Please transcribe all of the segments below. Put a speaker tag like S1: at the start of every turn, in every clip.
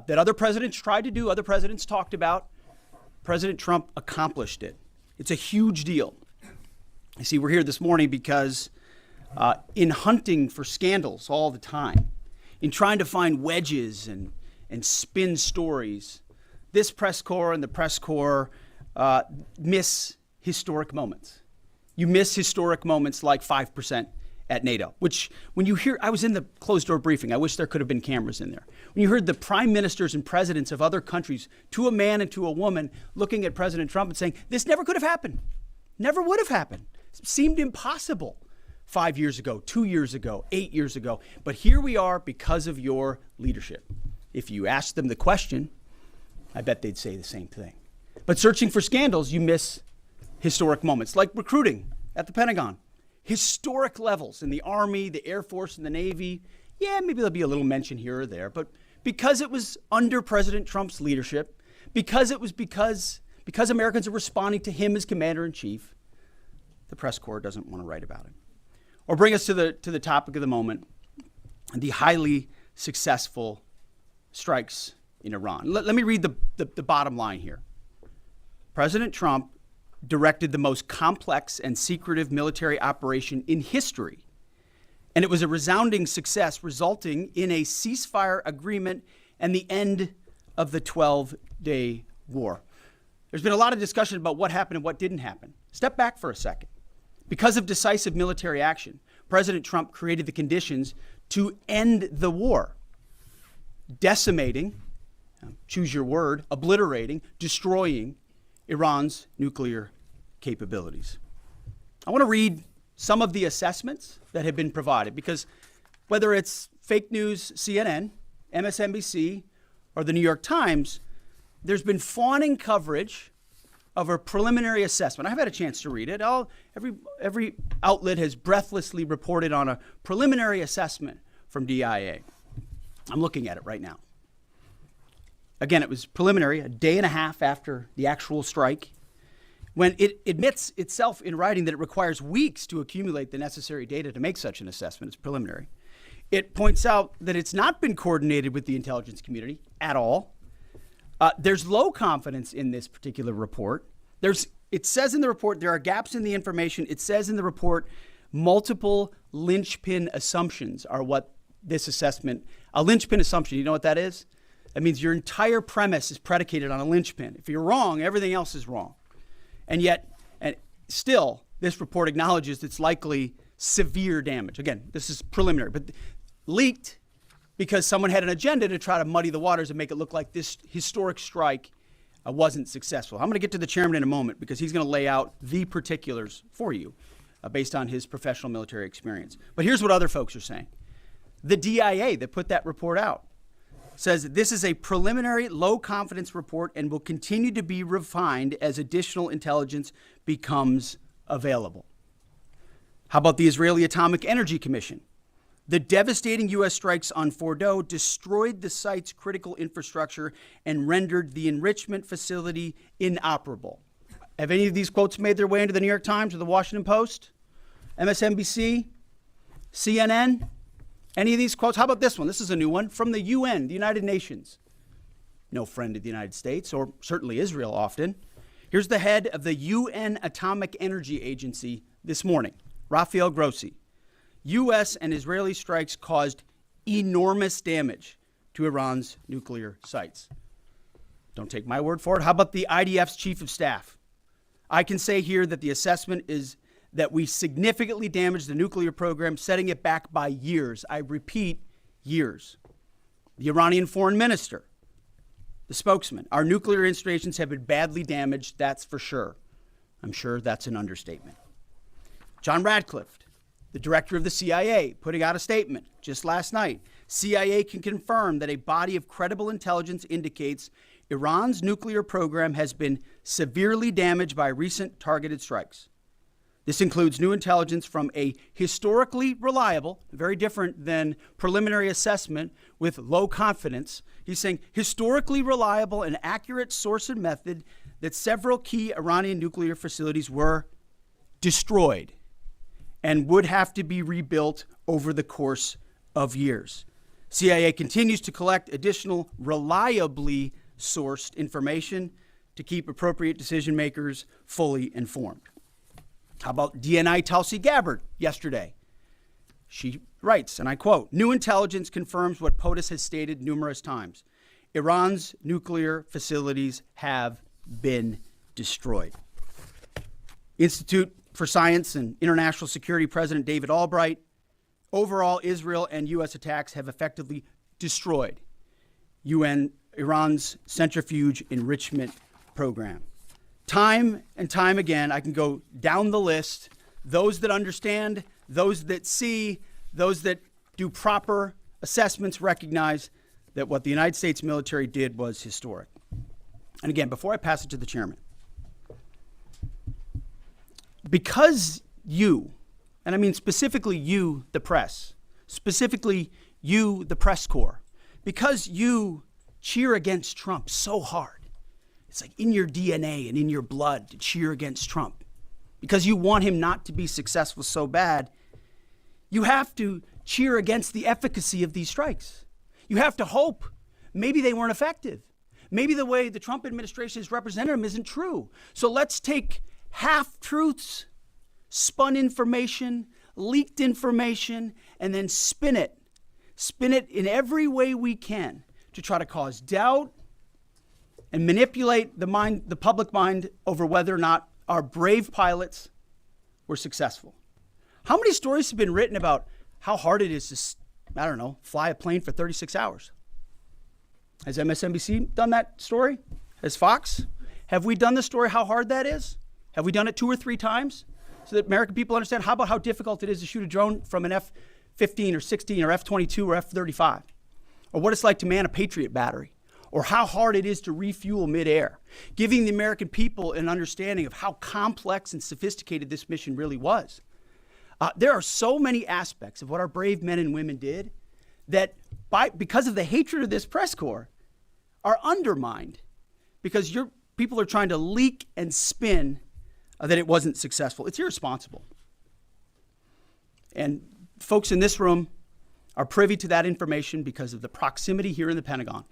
S1: that other presidents tried to do, other presidents talked about. President Trump accomplished it. It's a huge deal. You see, we're here this morning because in hunting for scandals all the time, in trying to find wedges and spin stories, this press corps and the press corps miss historic moments. You miss historic moments like 5% at NATO, which when you hear, I was in the closed door briefing. I wish there could have been cameras in there. When you heard the prime ministers and presidents of other countries, to a man and to a woman, looking at President Trump and saying, this never could have happened. Never would have happened. It seemed impossible 5 years ago, 2 years ago, 8 years ago. But here we are because of your leadership. If you ask them the question, I bet they'd say the same thing. But searching for scandals, you miss historic moments, like recruiting at the Pentagon. Historic levels in the Army, the Air Force, and the Navy. Yeah, maybe there'll be a little mention here or there, but because it was under President Trump's leadership, because Americans are responding to him as commander-in-chief, the press corps doesn't want to write about it. Or bring us to the topic of the moment, the highly successful strikes in Iran. Let me read the bottom line here. President Trump directed the most complex and secretive military operation in history, and it was a resounding success, resulting in a ceasefire agreement and the end of the 12-day war. There's been a lot of discussion about what happened and what didn't happen. Step back for a second. Because of decisive military action, President Trump created the conditions to end the war, decimating, choose your word, obliterating, destroying Iran's nuclear capabilities. I want to read some of the assessments that have been provided, because whether it's fake news, CNN, MSNBC, or the New York Times, there's been fawning coverage of a preliminary assessment. I've had a chance to read it. Every outlet has breathlessly reported on a preliminary assessment from DIA. I'm looking at it right now. Again, it was preliminary, a day and a half after the actual strike, when it admits itself in writing that it requires weeks to accumulate the necessary data to make such an assessment. It's preliminary. It points out that it's not been coordinated with the intelligence community at all. There's low confidence in this particular report. It says in the report there are gaps in the information. It says in the report multiple linchpin assumptions are what this assessment, a linchpin assumption, you know what that is? That means your entire premise is predicated on a linchpin. If you're wrong, everything else is wrong. And yet, and still, this report acknowledges it's likely severe damage. Again, this is preliminary, but leaked because someone had an agenda to try to muddy the waters and make it look like this historic strike wasn't successful. I'm going to get to the chairman in a moment because he's going to lay out the particulars for you based on his professional military experience. But here's what other folks are saying. The DIA that put that report out says this is a preliminary low-confidence report and will continue to be refined as additional intelligence becomes available. How about the Israeli Atomic Energy Commission? The devastating U.S. strikes on Fordo destroyed the site's critical infrastructure and rendered the enrichment facility inoperable. Have any of these quotes made their way into the New York Times or the Washington Post? MSNBC? CNN? Any of these quotes? How about this one? This is a new one from the UN, the United Nations. No friend of the United States, or certainly Israel often. Here's the head of the UN Atomic Energy Agency this morning, Rafael Grossi. U.S. and Israeli strikes caused enormous damage to Iran's nuclear sites. Don't take my word for it. How about the IDF's chief of staff? I can say here that the assessment is that we significantly damaged the nuclear program, setting it back by years. I repeat, years. The Iranian foreign minister, the spokesman, our nuclear installations have been badly damaged, that's for sure. I'm sure that's an understatement. John Radcliffe, the director of the CIA, putting out a statement just last night. CIA can confirm that a body of credible intelligence indicates Iran's nuclear program has been severely damaged by recent targeted strikes. This includes new intelligence from a historically reliable, very different than preliminary assessment with low confidence. He's saying historically reliable and accurate source and method that several key Iranian nuclear facilities were destroyed and would have to be rebuilt over the course of years. CIA continues to collect additional reliably sourced information to keep appropriate decision makers fully informed. How about DNI Tulsi Gabbard yesterday? She writes, and I quote, "New intelligence confirms what POTUS has stated numerous times. Iran's nuclear facilities have been destroyed." Institute for Science and International Security President David Albright, overall, Israel and U.S. attacks have effectively destroyed Iran's centrifuge enrichment program. Time and time again, I can go down the list. Those that understand, those that see, those that do proper assessments recognize that what the United States military did was historic. And again, before I pass it to the chairman, because you, and I mean specifically you, the press, specifically you, the press corps, because you cheer against Trump so hard, it's like in your DNA and in your blood to cheer against Trump, because you want him not to be successful so bad, you have to cheer against the efficacy of these strikes. You have to hope maybe they weren't effective. Maybe the way the Trump administration has represented them isn't true. So let's take half-truths, spun information, leaked information, and then spin it in every way we can to try to cause doubt and manipulate the public mind over whether or not our brave pilots were successful. How many stories have been written about how hard it is to, fly a plane for 36 hours? Has MSNBC done that story? Has Fox? Have we done the story how hard that is? Have we done it 2 or 3 times so that American people understand? How about how difficult it is to shoot a drone from an F-15 or 16 or F-22 or F-35? Or what it's like to man a Patriot battery? Or how hard it is to refuel midair? Giving the American people an understanding of how complex and sophisticated this mission really was. There are so many aspects of what our brave men and women did that because of the hatred of this press corps are undermined because your people are trying to leak and spin that it wasn't successful. It's irresponsible. And folks in this room are privy to that information because of the proximity here in the Pentagon.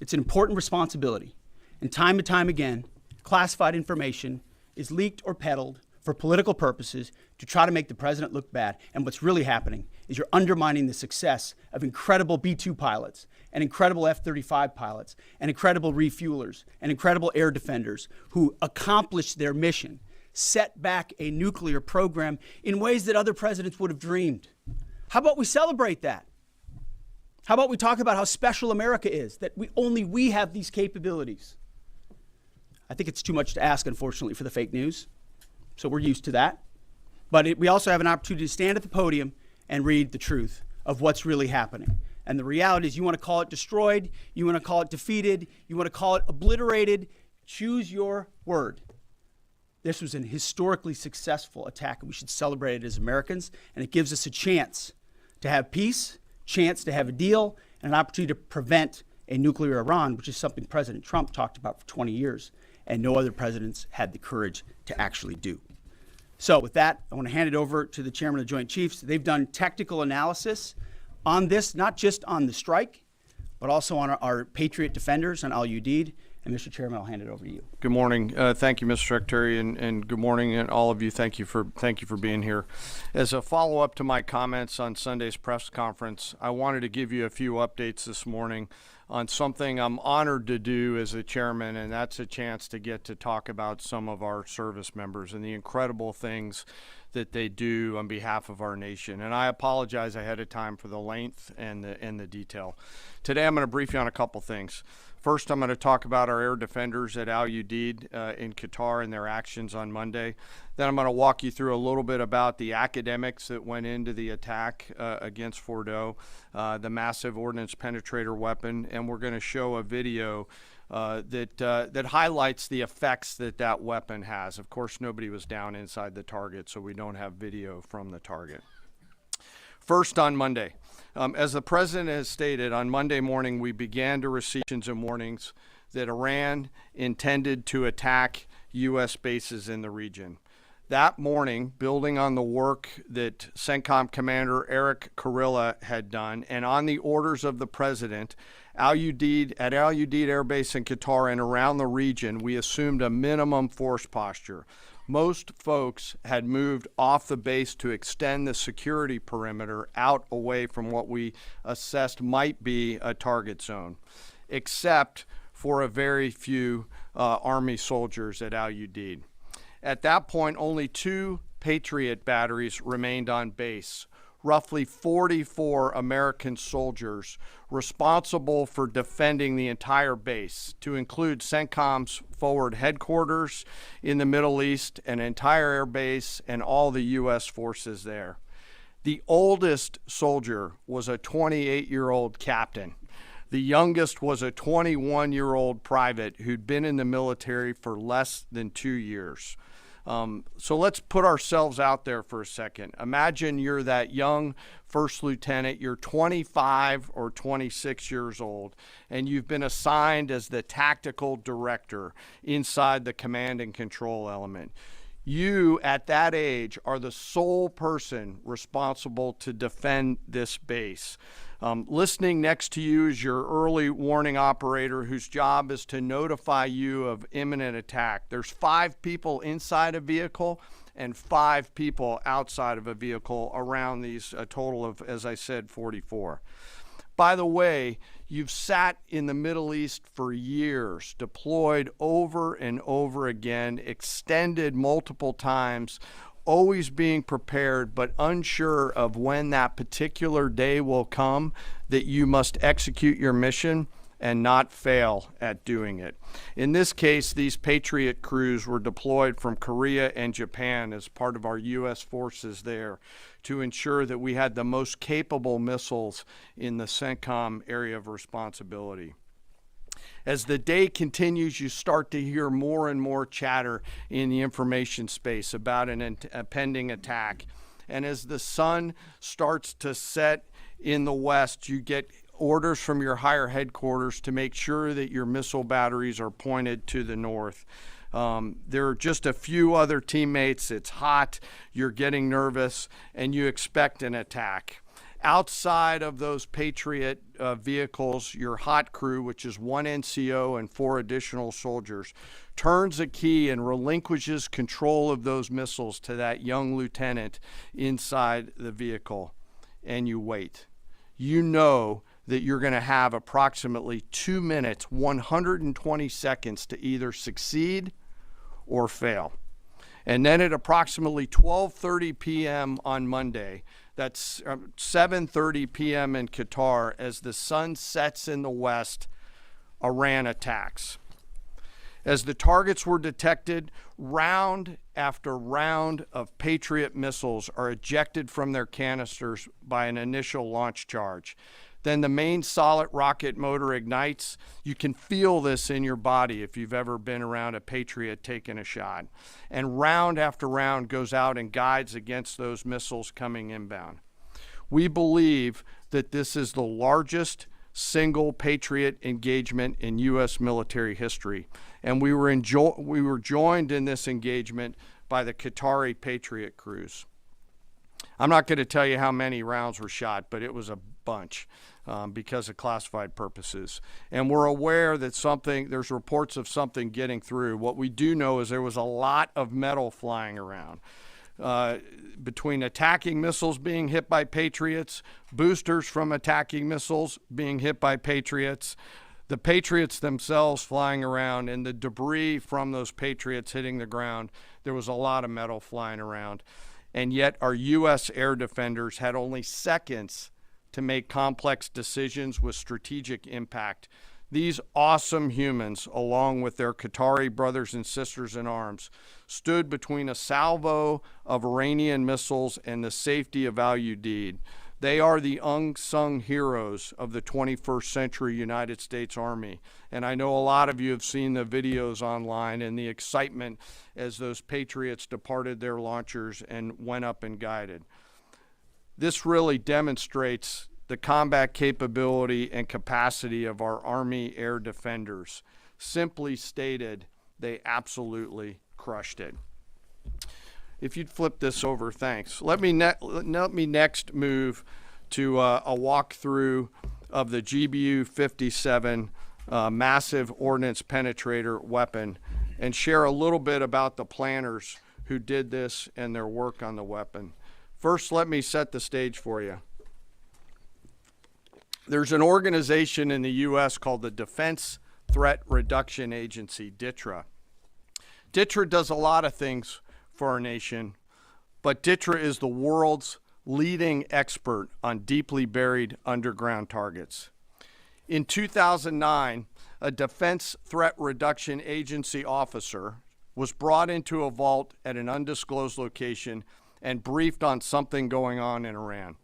S1: It's an important responsibility. And time again, classified information is leaked or peddled for political purposes to try to make the president look bad. And what's really happening is you're undermining the success of incredible B-2 pilots and incredible F-35 pilots and incredible refuelers and incredible air defenders who accomplished their mission, set back a nuclear program in ways that other presidents would have dreamed. How about we celebrate that? How about we talk about how special America is, that we have these capabilities? I think it's too much to ask, unfortunately, for the fake news. So we're used to that. But we also have an opportunity to stand at the podium and read the truth of what's really happening. And the reality is you want to call it destroyed, you want to call it defeated, you want to call it obliterated, choose your word. This was an historically successful attack, and we should celebrate it as Americans. And it gives us a chance to have peace, chance to have a deal, and an opportunity to prevent a nuclear Iran, which is something President Trump talked about for 20 years, and no other presidents had the courage to actually do. So with that, I want to hand it over to the chairman of the Joint Chiefs. They've done technical analysis on this, not just on the strike, but also on our Patriot defenders on Al Udeid. And Mr. Chairman, I'll hand it over to you.
S2: Good morning. Thank you, Mr. Secretary, and good morning, and all of you. Thank you for being here. As a follow-up to my comments on Sunday's press conference, I wanted to give you a few updates this morning on something I'm honored to do as a chairman, and that's a chance to get to talk about some of our service members and the incredible things that they do on behalf of our nation. And I apologize ahead of time for the length and the detail. Today I'm going to brief you on a couple things. First, I'm going to talk about our air defenders at Al Udeid in Qatar and their actions on Monday. Then I'm going to walk you through a little bit about the academics that went into the attack against Fordo, the massive ordnance penetrator weapon, and we're going to show a video that highlights the effects that weapon has. Of course, nobody was down inside the target, so we don't have video from the target. First, on Monday. As the president has stated, on Monday morning, we began to receive and warnings that Iran intended to attack U.S. bases in the region. That morning, building on the work that CENTCOM Commander Eric Kurilla had done, and on the orders of the President, Al Udeid Air Base in Qatar and around the region, we assumed a minimum force posture. Most folks had moved off the base to extend the security perimeter out away from what we assessed might be a target zone, except for a very few Army soldiers at Al Udeid. At that point, only 2 Patriot batteries remained on base, roughly 44 American soldiers responsible for defending the entire base, to include CENTCOM's forward headquarters in the Middle East, an entire air base, and all the U.S. forces there. The oldest soldier was a 28-year-old captain. The youngest was a 21-year-old private who'd been in the military for less than 2 years. So let's put ourselves out there for a second. Imagine you're that young first lieutenant, you're 25 or 26 years old, and you've been assigned as the tactical director inside the command and control element. You, at that age, are the sole person responsible to defend this base. Listening next to you is your early warning operator whose job is to notify you of imminent attack. There's 5 people inside a vehicle and 5 people outside of a vehicle around these, a total of, as I said, 44. By the way, you've sat in the Middle East for years, deployed over and over again, extended multiple times, always being prepared, but unsure of when that particular day will come that you must execute your mission and not fail at doing it. In this case, these Patriot crews were deployed from Korea and Japan as part of our U.S. forces there to ensure that we had the most capable missiles in the CENTCOM area of responsibility. As the day continues, you start to hear more and more chatter in the information space about a pending attack. And as the sun starts to set in the west, you get orders from your higher headquarters to make sure that your missile batteries are pointed to the north. There are just a few other teammates. It's hot, you're getting nervous, and you expect an attack. Outside of those Patriot vehicles, your hot crew, which is 1 NCO and 4 additional soldiers, turns a key and relinquishes control of those missiles to that young lieutenant inside the vehicle, and you wait. You know that you're going to have approximately 2 minutes, 120 seconds to either succeed or fail. And then at approximately 12:30 p.m. on Monday, that's 7:30 p.m. in Qatar, as the sun sets in the west, Iran attacks. As the targets were detected, round after round of Patriot missiles are ejected from their canisters by an initial launch charge. Then the main solid rocket motor ignites. You can feel this in your body if you've ever been around a Patriot taking a shot. And round after round goes out and guides against those missiles coming inbound. We believe that this is the largest single Patriot engagement in U.S. military history. And we were joined in this engagement by the Qatari Patriot crews. I'm not going to tell you how many rounds were shot, but it was a bunch. Because of classified purposes. And we're aware that there's reports of something getting through. What we do know is there was a lot of metal flying around. Between attacking missiles being hit by Patriots, boosters from attacking missiles being hit by Patriots, the Patriots themselves flying around, and the debris from those Patriots hitting the ground, there was a lot of metal flying around. And yet our U.S. air defenders had only seconds to make complex decisions with strategic impact. These awesome humans, along with their Qatari brothers and sisters in arms, stood between a salvo of Iranian missiles and the safety of Al Udeid. They are the unsung heroes of the 21st century United States Army. And I know a lot of you have seen the videos online and the excitement as those Patriots departed their launchers and went up and guided. This really demonstrates the combat capability and capacity of our Army air defenders. Simply stated, they absolutely crushed it. If you'd flip this over, thanks. Let me next move to a walkthrough of the GBU-57 massive ordnance penetrator weapon and share a little bit about the planners who did this and their work on the weapon. First, let me set the stage for you. There's an organization in the U.S. called the Defense Threat Reduction Agency, DTRA. DTRA does a lot of things for our nation, but DTRA is the world's leading expert on deeply buried underground targets. In 2009, a Defense Threat Reduction Agency officer was brought into a vault at an undisclosed location and briefed on something going on in Iran.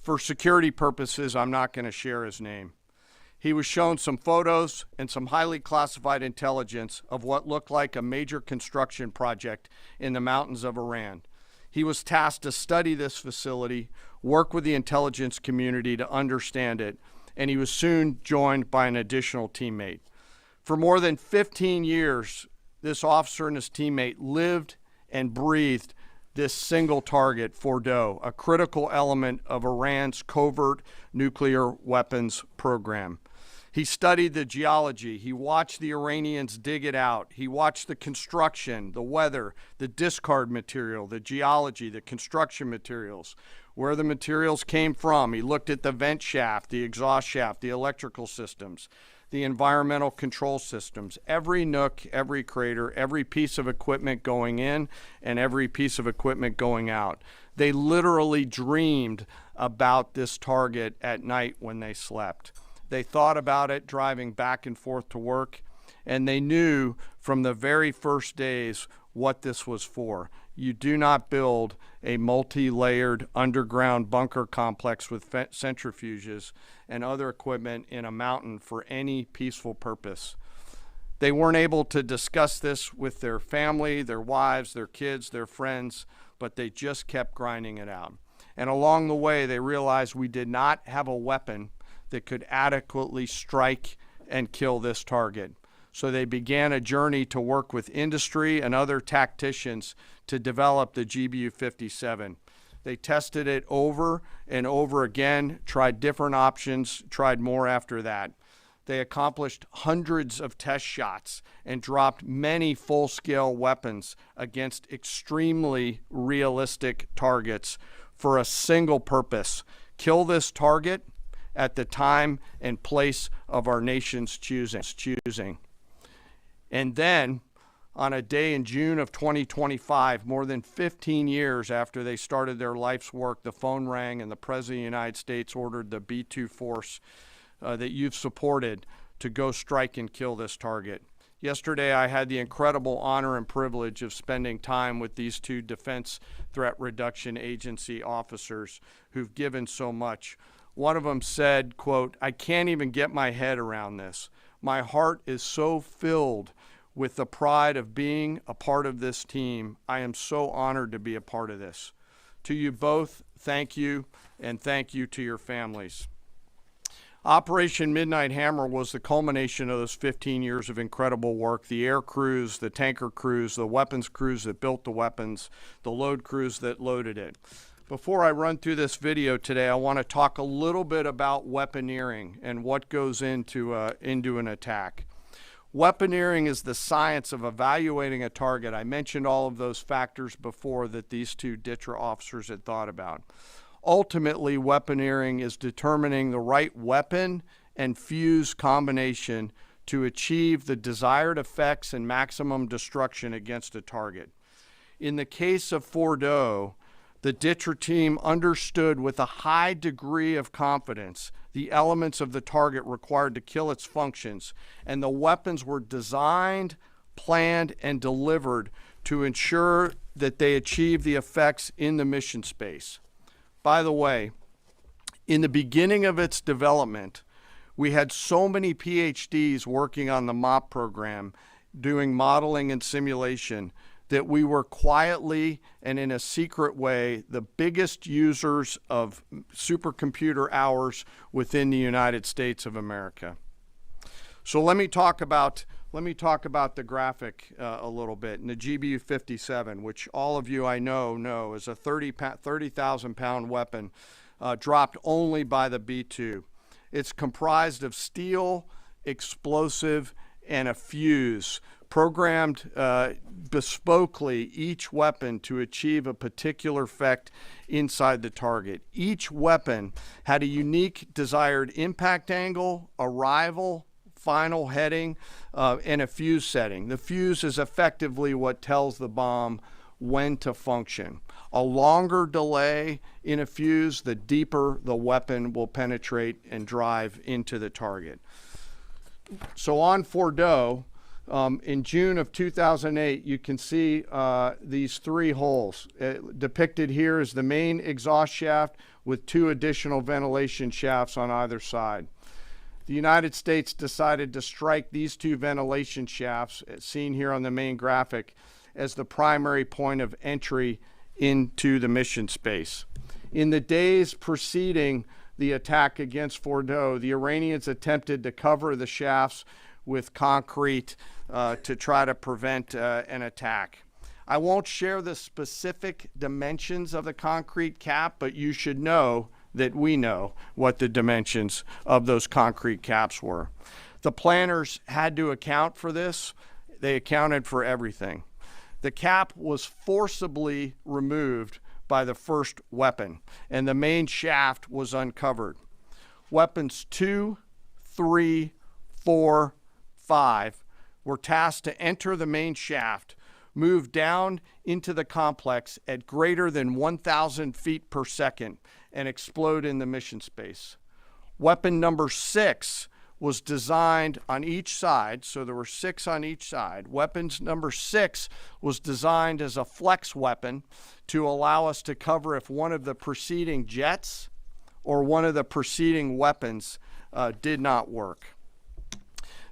S2: For security purposes, I'm not going to share his name. He was shown some photos and some highly classified intelligence of what looked like a major construction project in the mountains of Iran. He was tasked to study this facility, work with the intelligence community to understand it, and he was soon joined by an additional teammate. For more than 15 years, this officer and his teammate lived and breathed this single target, Fordo, a critical element of Iran's covert nuclear weapons program. He studied the geology. He watched the Iranians dig it out. He watched the construction, the weather, the discard material, the geology, the construction materials, where the materials came from. He looked at the vent shaft, the exhaust shaft, the electrical systems, the environmental control systems, every nook, every crater, every piece of equipment going in and every piece of equipment going out. They literally dreamed about this target at night when they slept. They thought about it driving back and forth to work, and they knew from the very first days what this was for. You do not build a multi-layered underground bunker complex with centrifuges and other equipment in a mountain for any peaceful purpose. They weren't able to discuss this with their family, their wives, their kids, their friends, but they just kept grinding it out. And along the way, they realized we did not have a weapon that could adequately strike and kill this target. So they began a journey to work with industry and other tacticians to develop the GBU-57. They tested it over and over again, tried different options, tried more after that. They accomplished hundreds of test shots and dropped many full-scale weapons against extremely realistic targets for a single purpose: kill this target at the time and place of our nation's choosing. And then, on a day in June of 2025, more than 15 years after they started their life's work, the phone rang and the President of the United States ordered the B-2 force that you've supported to go strike and kill this target. Yesterday, I had the incredible honor and privilege of spending time with these two Defense Threat Reduction Agency officers who've given so much. One of them said, quote, "I can't even get my head around this. My heart is so filled with the pride of being a part of this team. I am so honored to be a part of this." To you both, thank you, and thank you to your families. Operation Midnight Hammer was the culmination of those 15 years of incredible work. The air crews, the tanker crews, the weapons crews that built the weapons, the load crews that loaded it. Before I run through this video today, I want to talk a little bit about weaponeering and what goes into an attack. Weaponeering is the science of evaluating a target. I mentioned all of those factors before that these two DTRA officers had thought about. Ultimately, weaponeering is determining the right weapon and fuse combination to achieve the desired effects and maximum destruction against a target. In the case of Fordo, the DTRA team understood with a high degree of confidence the elements of the target required to kill its functions, and the weapons were designed, planned, and delivered to ensure that they achieve the effects in the mission space. By the way, in the beginning of its development, we had so many PhDs working on the MOP program, doing modeling and simulation, that we were quietly and in a secret way the biggest users of supercomputer hours within the United States of America. So let me talk about let me talk about the graphic a little bit. And the GBU-57, which all of you I know is a 30,000 pound weapon dropped only by the B-2. It's comprised of steel, explosive, and a fuse, programmed bespokely, each weapon to achieve a particular effect inside the target. Each weapon had a unique desired impact angle, arrival, final heading, and a fuse setting. The fuse is effectively what tells the bomb when to function. A longer delay in a fuse, the deeper the weapon will penetrate and drive into the target. So on Fordo, in June of 2008, you can see these 3 holes. Depicted here is the main exhaust shaft with 2 additional ventilation shafts on either side. The United States decided to strike these 2 ventilation shafts, seen here on the main graphic, as the primary point of entry into the mission space. In the days preceding the attack against Fordo, the Iranians attempted to cover the shafts with concrete to try to prevent an attack. I won't share the specific dimensions of the concrete cap, but you should know that we know what the dimensions of those concrete caps were. The planners had to account for this. They accounted for everything. The cap was forcibly removed by the first weapon, and the main shaft was uncovered. Weapons 2, 3, 4, 5 were tasked to enter the main shaft, move down into the complex at greater than 1,000 feet per second, and explode in the mission space. Weapon number 6 was designed on each side, so there were 6 on each side. Weapons number 6 was designed as a flex weapon to allow us to cover if one of the preceding jets or one of the preceding weapons did not work.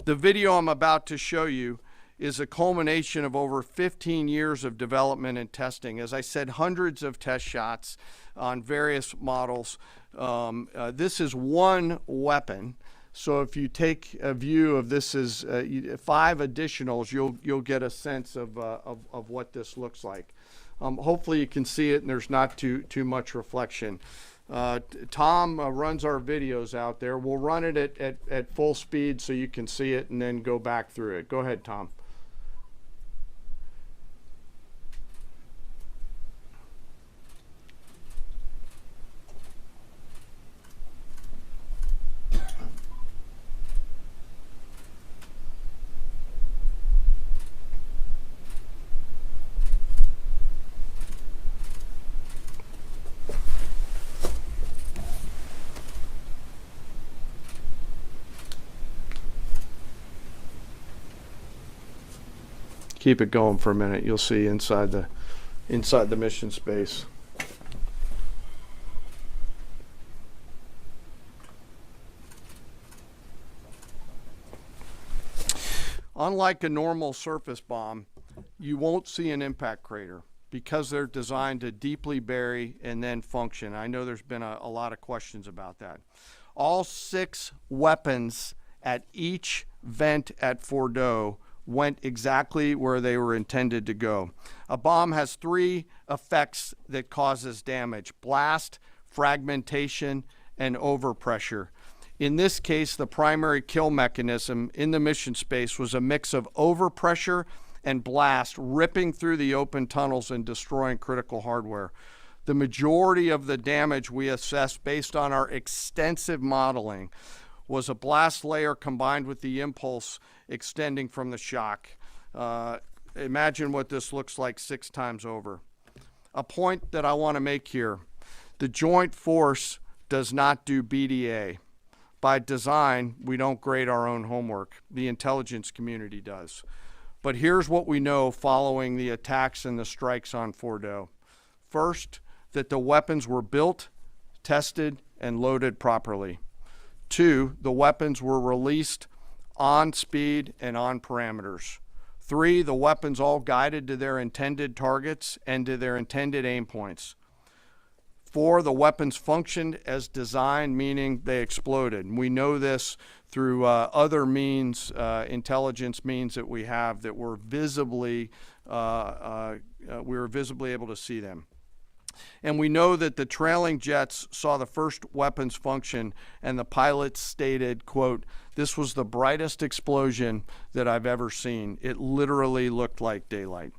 S2: The video I'm about to show you is a culmination of over 15 years of development and testing. As I said, hundreds of test shots on various models. This is one weapon. So if you take a view of this as 5 additionals, you'll get a sense of what this looks like. Hopefully you can see it and there's not too much reflection. Tom runs our videos out there. We'll run it at full speed so you can see it and then go back through it. Go ahead, Tom. Keep it going for a minute. You'll see inside the mission space. Unlike a normal surface bomb, you won't see an impact crater because they're designed to deeply bury and then function. I know there's been a lot of questions about that. All 6 weapons at each vent at Fordo went exactly where they were intended to go. A bomb has 3 effects that causes damage: blast, fragmentation, and overpressure. In this case, the primary kill mechanism in the mission space was a mix of overpressure and blast, ripping through the open tunnels and destroying critical hardware. The majority of the damage we assessed based on our extensive modeling was a blast layer combined with the impulse extending from the shock. Imagine what this looks like 6 times over. A point that I want to make here: the joint force does not do BDA. By design, we don't grade our own homework. The intelligence community does. But here's what we know following the attacks and the strikes on Fordo. First, that the weapons were built, tested, and loaded properly. 2, the weapons were released on speed and on parameters. 3, the weapons all guided to their intended targets and to their intended aim points. 4, the weapons functioned as designed, meaning they exploded. And we know this through other means, intelligence means that we have, that were visibly, we were visibly able to see them. And we know that the trailing jets saw the first weapons function, and the pilots stated, quote, "This was the brightest explosion that I've ever seen. It literally looked like daylight."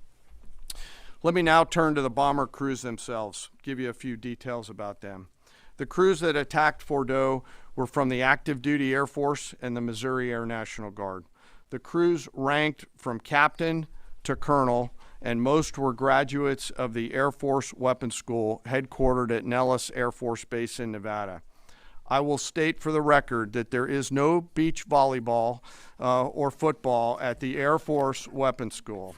S2: Let me now turn to the bomber crews themselves, give you a few details about them. The crews that attacked Fordo were from the active duty Air Force and the Missouri Air National Guard. The crews ranked from captain to colonel, and most were graduates of the Air Force Weapons School headquartered at Nellis Air Force Base in Nevada. I will state for the record that there is no beach volleyball or football at the Air Force Weapons School.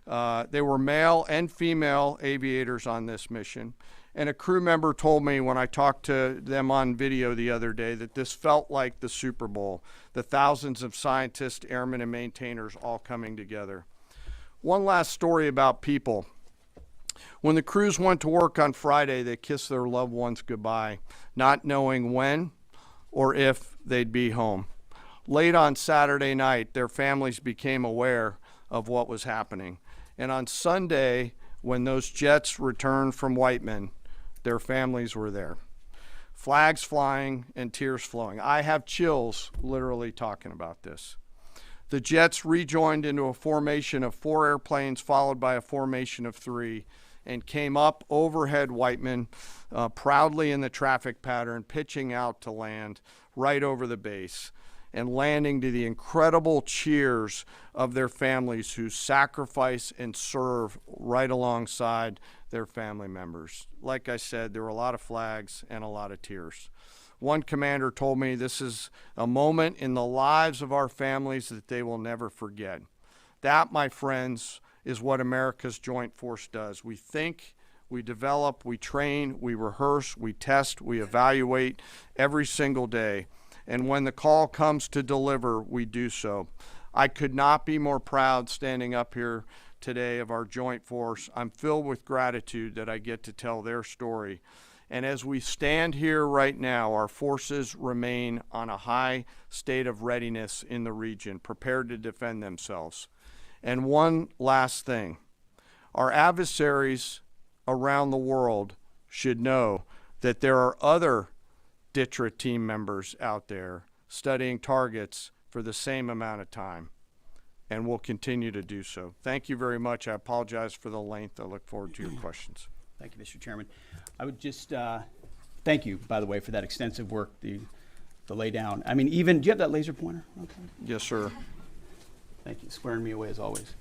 S2: There were male and female aviators on this mission. And a crew member told me when I talked to them on video the other day that this felt like the Super Bowl, the thousands of scientists, airmen, and maintainers all coming together. One last story about people. When the crews went to work on Friday, they kissed their loved ones goodbye, not knowing when or if they'd be home. Late on Saturday night, their families became aware of what was happening. And on Sunday, when those jets returned from Whiteman, their families were there. Flags flying and tears flowing. I have chills literally talking about this. The jets rejoined into a formation of 4 airplanes followed by a formation of 3 and came up overhead Whiteman proudly in the traffic pattern, pitching out to land right over the base and landing to the incredible cheers of their families who sacrifice and serve right alongside their family members. Like I said, there were a lot of flags and a lot of tears. One commander told me this is a moment in the lives of our families that they will never forget. That, my friends, is what America's Joint Force does. We think, we develop, we train, we rehearse, we test, we evaluate every single day. And when the call comes to deliver, we do so. I could not be more proud standing up here today of our Joint Force. I'm filled with gratitude that I get to tell their story. And as we stand here right now, our forces remain on a high state of readiness in the region, prepared to defend themselves. And one last thing, our adversaries around the world should know that there are other DTRA team members out there studying targets for the same amount of time, and will continue to do so. Thank you very much. I apologize for the length. I look forward to your questions.
S1: Thank you, Mr. Chairman. I would just thank you, by the way, for that extensive work, the lay down. I mean, even, do you have that laser pointer? Okay.
S2: Yes, sir.
S1: Thank you, squaring me away as always.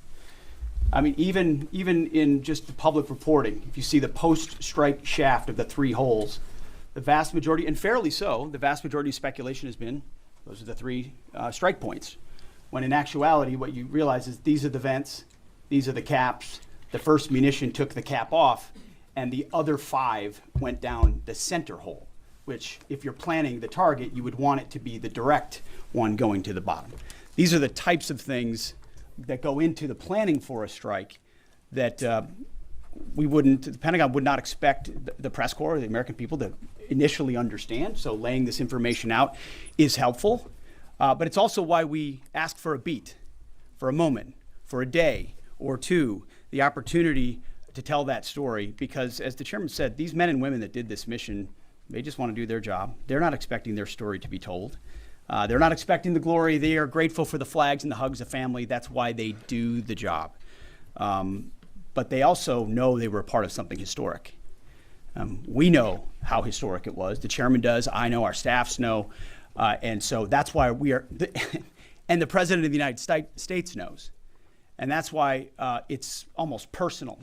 S1: I mean, even in just the public reporting, if you see the post-strike shaft of the 3 holes, the vast majority, and fairly so, the vast majority of speculation has been, those are the 3 strike points. When in actuality, what you realize is these are the vents, these are the caps, the first munition took the cap off, and the other 5 went down the center hole, which if you're planning the target, you would want it to be the direct one going to the bottom. These are the types of things that go into the planning for a strike that the Pentagon would not expect the press corps, the American people, to initially understand. So laying this information out is helpful. But it's also why we ask for a beat, for a moment, for a day or 2, the opportunity to tell that story. Because as the chairman said, these men and women that did this mission, they just want to do their job. They're not expecting their story to be told. They're not expecting the glory. They are grateful for the flags and the hugs of family. That's why they do the job. But they also know they were a part of something historic. We know how historic it was. The chairman does. I know. Our staffs know. And so that's why we are, and the President of the United States knows. And that's why it's almost personal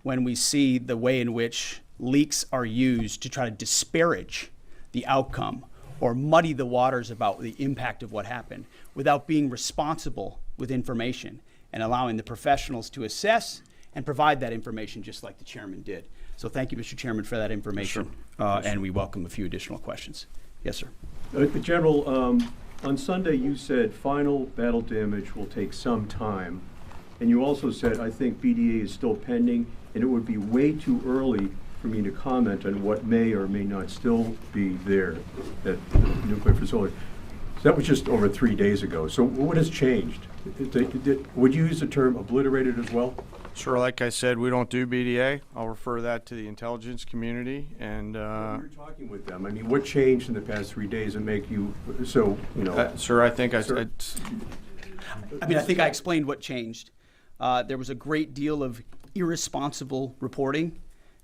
S1: when we see the way in which leaks are used to try to disparage the outcome or muddy the waters about the impact of what happened without being responsible with information and allowing the professionals to assess and provide that information just like the chairman did. So thank you, Mr. Chairman, for that information. Sure. And we welcome a few additional questions. Yes, sir.
S3: General, on Sunday you said final battle damage will take some time. And you also said, I think BDA is still pending and it would be way too early for me to comment on what may or may not still be there at the nuclear facility. So that was just over 3 days ago. So what has changed? Would you use the term obliterated as well?
S2: Sure, like I said, we don't do BDA. I'll refer that to the intelligence community. And
S3: You're talking with them. I mean, what changed in the past 3 days that make you so, you know?
S2: sir, I think
S3: Sir.
S1: I mean, I think I explained what changed. There was a great deal of irresponsible reporting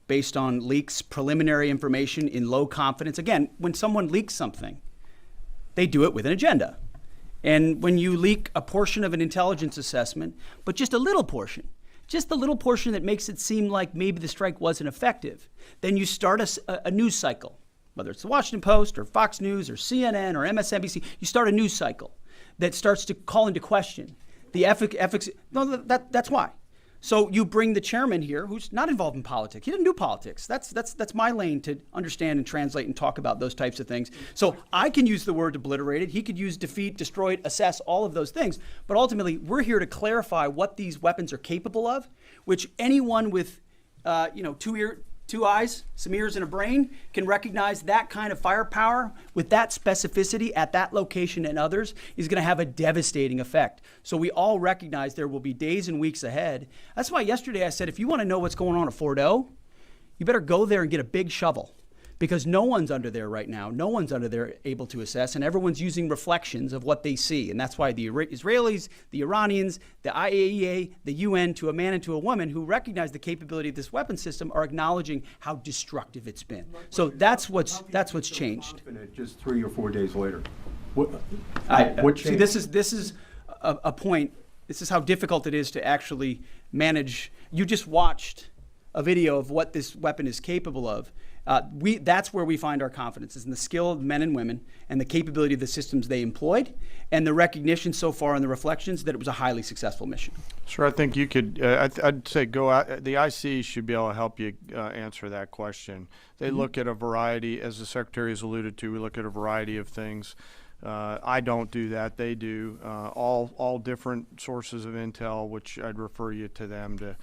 S1: based on leaks, preliminary information in low confidence. Again, when someone leaks something, they do it with an agenda. And when you leak a portion of an intelligence assessment, but just a little portion that makes it seem like maybe the strike wasn't effective, then you start a news cycle, whether it's the Washington Post or Fox News or CNN or MSNBC, you start a news cycle that starts to call into question the ethics. No, that's why. So you bring the chairman here, who's not involved in politics. He didn't do politics. That's my lane to understand and translate and talk about those types of things. So I can use the word obliterated. He could use defeat, destroyed, assess, all of those things. But ultimately, we're here to clarify what these weapons are capable of, which anyone with, two eyes, some ears, and a brain can recognize that kind of firepower with that specificity at that location and others is going to have a devastating effect. So we all recognize there will be days and weeks ahead. That's why yesterday I said, if you want to know what's going on at Fordo, you better go there and get a big shovel, because no one's under there right now. No one's under there able to assess, and everyone's using reflections of what they see. And that's why the Israelis, the Iranians, the IAEA, the UN, to a man and to a woman who recognize the capability of this weapon system, are acknowledging how destructive it's been. So that's what's changed.
S3: Just 3 or 4 days later. What
S1: See,
S3: changed?
S1: this is a point. This is how difficult it is to actually manage. You just watched a video of what this weapon is capable of. That's where we find our confidence, is in the skill of men and women and the capability of the systems they employed, and the recognition so far in the reflections that it was a highly successful mission.
S2: Sure, I think you could, I'd say go out, the IC should be able to help you answer that question. They look at a variety, as the Secretary has alluded to, we look at a variety of things. I don't do that, they do. All different sources of intel, which I'd refer you to them to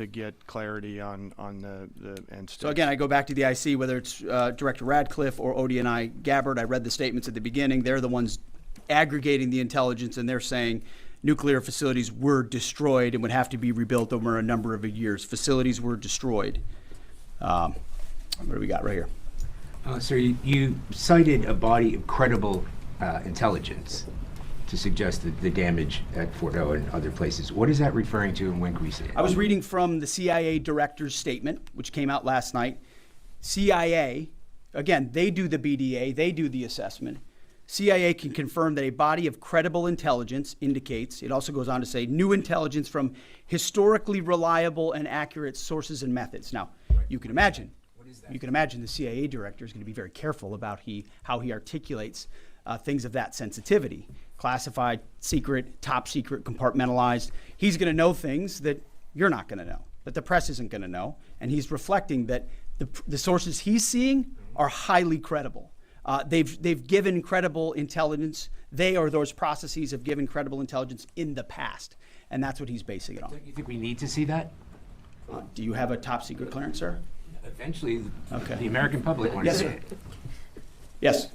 S2: get clarity on the end state.
S1: So again, I go back to the IC, whether it's Director Radcliffe or ODNI Gabbard. I read the statements at the beginning. They're the ones aggregating the intelligence, and they're saying nuclear facilities were destroyed and would have to be rebuilt over a number of years. Facilities were destroyed. What do we got right here?
S4: Sir, you cited a body of credible intelligence to suggest the damage at Fordo and other places. What is that referring to, and when can we see it?
S1: I was reading from the CIA director's statement, which came out last night. CIA, again, they do the BDA, they do the assessment. CIA can confirm that a body of credible intelligence indicates, it also goes on to say, new intelligence from historically reliable and accurate sources and methods. Now, you can imagine the CIA director is going to be very careful about how he articulates things of that sensitivity. Classified, secret, top secret, compartmentalized. He's going to know things that you're not going to know, that the press isn't going to know, and he's reflecting that the sources he's seeing are highly credible. They've given credible intelligence. They or those processes have given credible intelligence in the past, and that's what he's basing it on.
S4: Don't you think we need to see that?
S1: Do you have a top secret clearance, sir?
S4: Eventually,
S1: Okay.
S4: the American public wants
S1: Yes,
S4: to
S1: sir.
S4: see it.
S1: Yes.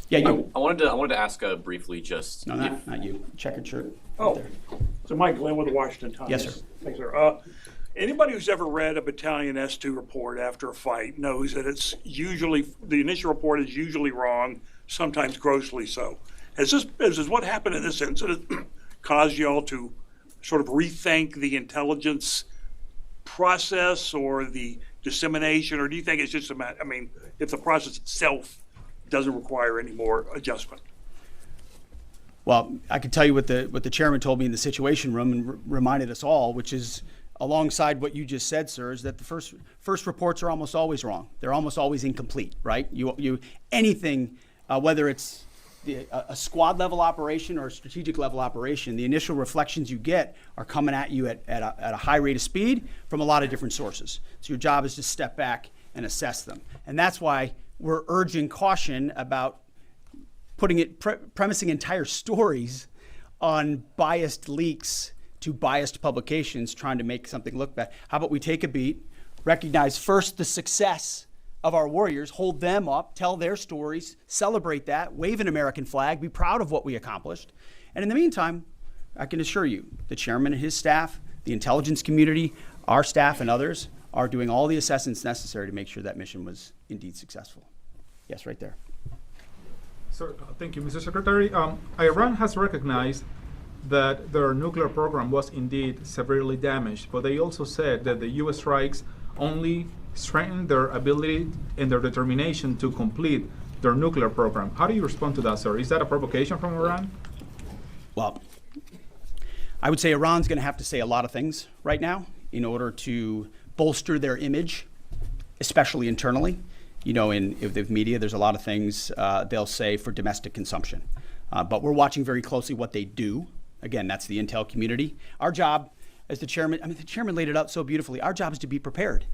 S1: Yeah, you.
S5: I wanted to ask briefly just
S1: No, not you. Checkered shirt.
S6: Oh,
S1: Right there.
S6: so Mike Glenn with the Washington Times.
S1: Yes, sir.
S6: Thanks, sir. Anybody who's ever read a Battalion S2 report after a fight knows that it's usually, the initial report is usually wrong, sometimes grossly so. Has what happened in this incident caused you all to sort of rethink the intelligence process or the dissemination, or do you think it's just a matter, I mean, if the process itself doesn't require any more adjustment?
S1: Well, I can tell you what the chairman told me in the Situation Room and reminded us all, which is alongside what you just said, sir, is that the first reports are almost always wrong. They're almost always incomplete, right? Anything, whether it's a squad level operation or a strategic level operation, the initial reflections you get are coming at you at a high rate of speed from a lot of different sources. So your job is to step back and assess them. And that's why we're urging caution about premising entire stories on biased leaks to biased publications trying to make something look bad. How about we take a beat, recognize first the success of our warriors, hold them up, tell their stories, celebrate that, wave an American flag, be proud of what we accomplished. And in the meantime, I can assure you, the chairman and his staff, the intelligence community, our staff and others are doing all the assessments necessary to make sure that mission was indeed successful. Yes, right there.
S7: Sir, thank you, Mr. Secretary. Iran has recognized that their nuclear program was indeed severely damaged, but they also said that the U.S. strikes only strengthened their ability and their determination to complete their nuclear program. How do you respond to that, sir? Is that a provocation from Iran?
S1: Well, I would say Iran's going to have to say a lot of things right now in order to bolster their image, especially internally. You know, in the media, there's a lot of things they'll say for domestic consumption. But we're watching very closely what they do. Again, that's the intel community. Our job as the chairman, I mean, the chairman laid it out so beautifully. Our job is to be prepared.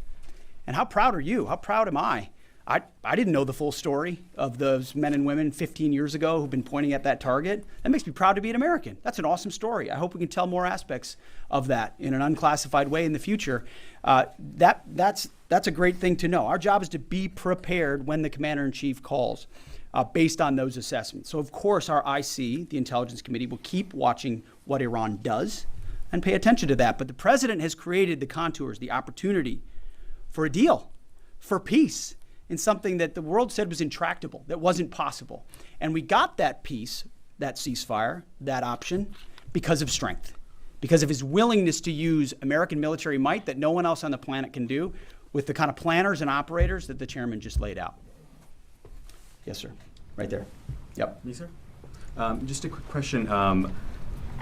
S1: And how proud are you? How proud am I? I didn't know the full story of those men and women 15 years ago who've been pointing at that target. That makes me proud to be an American. That's an awesome story. I hope we can tell more aspects of that in an unclassified way in the future. That's a great thing to know. Our job is to be prepared when the commander-in-chief calls based on those assessments. So, of course, our IC, the Intelligence Committee, will keep watching what Iran does and pay attention to that. But the president has created the contours, the opportunity for a deal, for peace, in something that the world said was intractable, that wasn't possible. And we got that peace, that ceasefire, that option, because of strength, because of his willingness to use American military might that no one else on the planet can do with the kind of planners and operators that the chairman just laid out. Yes, sir. Right there. Yep.
S8: Me, sir? Just a quick question.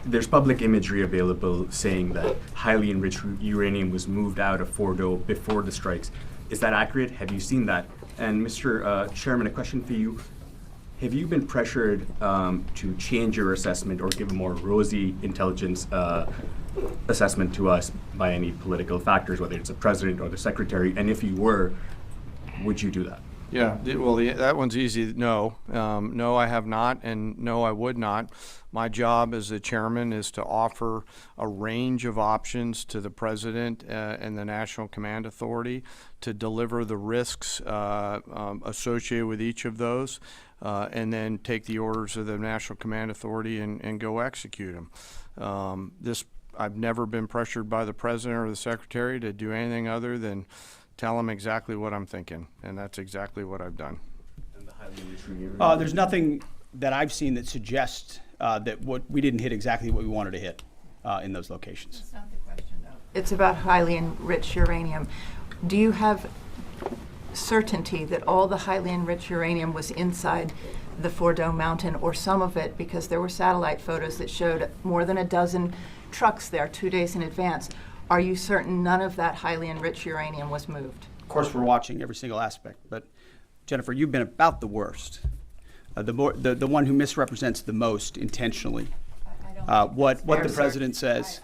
S8: There's public imagery available saying that highly enriched uranium was moved out of Fordo before the strikes. Is that accurate? Have you seen that? And Mr. Chairman, a question for you. Have you been pressured to change your assessment or give a more rosy intelligence assessment to us by any political factors, whether it's the president or the secretary? And if you were, would you do that?
S2: Yeah, well, that one's easy. No, no, I have not, and no, I would not. My job as the chairman is to offer a range of options to the president and the National Command Authority to deliver the risks associated with each of those, and then take the orders of the National Command Authority and go execute them. I've never been pressured by the president or the secretary to do anything other than tell them exactly what I'm thinking, and that's exactly what I've done.
S8: And the highly enriched uranium?
S1: There's nothing that I've seen that suggests that we didn't hit exactly what we wanted to hit in those locations.
S9: That's not the question, though. It's about highly enriched uranium. Do you have certainty that all the highly enriched uranium was inside the Fordo mountain, or some of it, because there were satellite photos that showed more than a dozen trucks there 2 days in advance? Are you certain none of that highly enriched uranium was moved?
S1: Of course, we're watching every single aspect, but Jennifer, you've been about the worst, the one who misrepresents the most intentionally what the president says.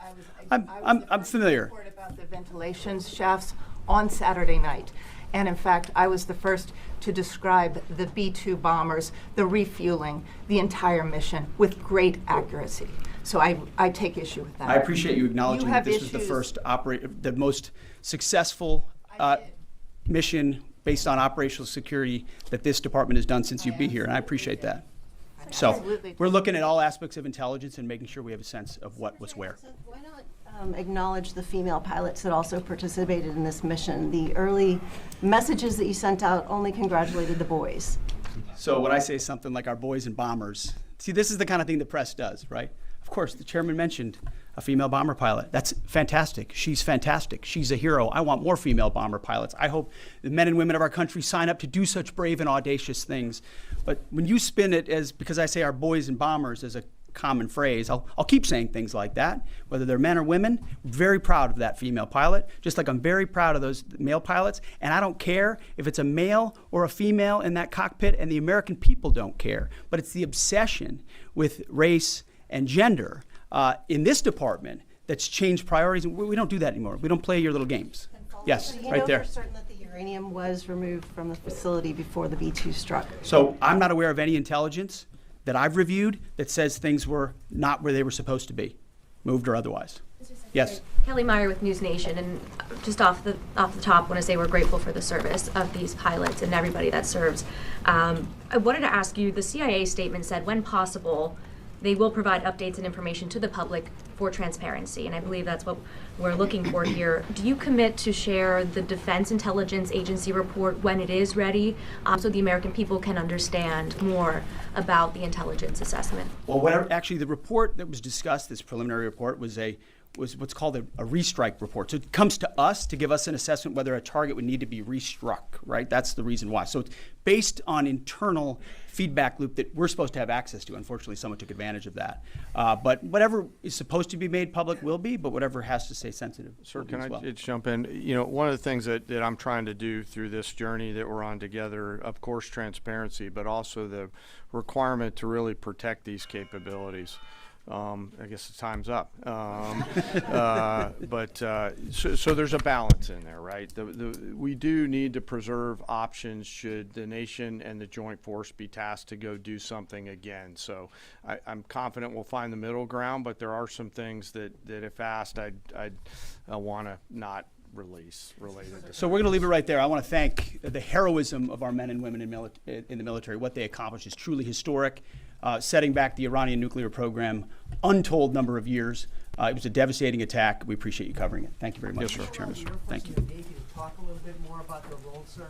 S1: I'm familiar.
S9: I was about the ventilation shafts on Saturday night, and in fact, I was the first to describe the B-2 bombers, the refueling, the entire mission with great accuracy. So I take issue with that.
S1: I appreciate you acknowledging that this was the first the most successful mission based on operational security that this department has done since you've been here, and I appreciate that. So we're looking at all aspects of intelligence and making sure we have a sense of what was where.
S10: Why not acknowledge the female pilots that also participated in this mission? The early messages that you sent out only congratulated the boys.
S1: So when I say something like our boys and bombers, see, this is the kind of thing the press does, right? Of course, the chairman mentioned a female bomber pilot. That's fantastic. She's fantastic. She's a hero. I want more female bomber pilots. I hope the men and women of our country sign up to do such brave and audacious things. But when you spin it as, because I say our boys and bombers as a common phrase, I'll keep saying things like that, whether they're men or women. I'm very proud of that female pilot, just like I'm very proud of those male pilots. And I don't care if it's a male or a female in that cockpit, and the American people don't care. But it's the obsession with race and gender in this department that's changed priorities. We don't do that anymore. We don't play your little games. Yes, right there.
S10: You know for certain that the uranium was removed from the facility before the B-2 struck?
S1: So I'm not aware of any intelligence that I've reviewed that says things were not where they were supposed to be. moved or otherwise. Yes.
S11: Kelly Meyer with News Nation, and just off the top, want to say we're grateful for the service of these pilots and everybody that serves. I wanted to ask you, the CIA statement said, when possible, they will provide updates and information to the public for transparency, and I believe that's what we're looking for here. Do you commit to share the Defense Intelligence Agency report when it is ready, so the American people can understand more about the intelligence assessment?
S1: Well, actually, the report that was discussed, this preliminary report, was what's called a restrike report. So it comes to us to give us an assessment whether a target would need to be restruck, right? That's the reason why. So it's based on internal feedback loop that we're supposed to have access to. Unfortunately, someone took advantage of that. But whatever is supposed to be made public will be, but whatever has to stay sensitive.
S2: Sir, can I just jump in? You know, one of the things that I'm trying to do through this journey that we're on together, of course, transparency, but also the requirement to really protect these capabilities. I guess the time's up. So there's a balance in there, right? We do need to preserve options should the nation and the joint force be tasked to go do something again. So I'm confident we'll find the middle ground, but there are some things that if asked, I'd want to not release related to.
S1: So we're going to leave it right there. I want to thank the heroism of our men and women in the military. What they accomplished is truly historic. Setting back the Iranian nuclear program, untold number of years. It was a devastating attack. We appreciate you covering it. Thank you very much,
S2: Yes, sir.
S1: Chairman. Thank you.
S12: Talk a little bit more about the role, sir.